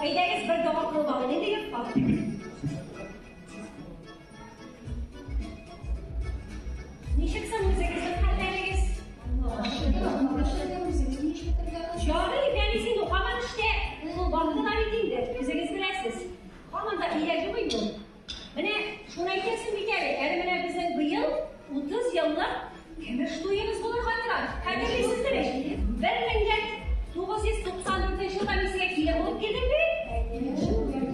Haydarız bir dava kurbağı ne diyor? Nişiksen müzekizden halleriniz. Şahane kendisi okuman işte baktın abi değildir. Müzekiz bilersiniz. Aman da ihtiyacı mıydı? Bana şuna kesin bir kere. Eğer bana bize bu yıl 30 yıllık kemer duyumuz olur hatıra. Kadir sizlere. Ben millet 1994 yılda bize kile bulup gidip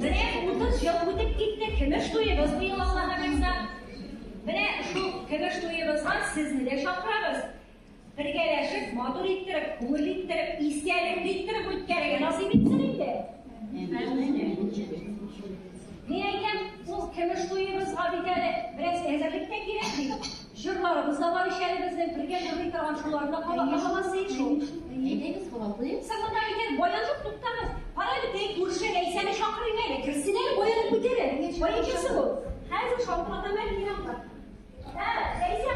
bana 30 yıl bulup gitti. Kemer duyumuz bu yıl Allah'a versen. Bana şu kemer duyumuz var. Siz mi de şapırarız? Birleşip, mağdur ettirip, kumurlu ettirip, isteyelim ettirip, bu kereye nasip etsin de. Niyeyken bu kemer duyumuz abi de biraz ezerlikten girelim. Jırlarımız da var, işlerimizden birge jırlık kalan şularında kalakamazsa hiç olur. Neydeyiz kalaklıyım? Sakında bir kere boyanıp tuttanız. Parayla tek kurşun eysene şakırı neyle? Kırsineyle boyanıp bitirir. Boyacısı bu. Her zaman şapırada ben inanmam. Evet, neyse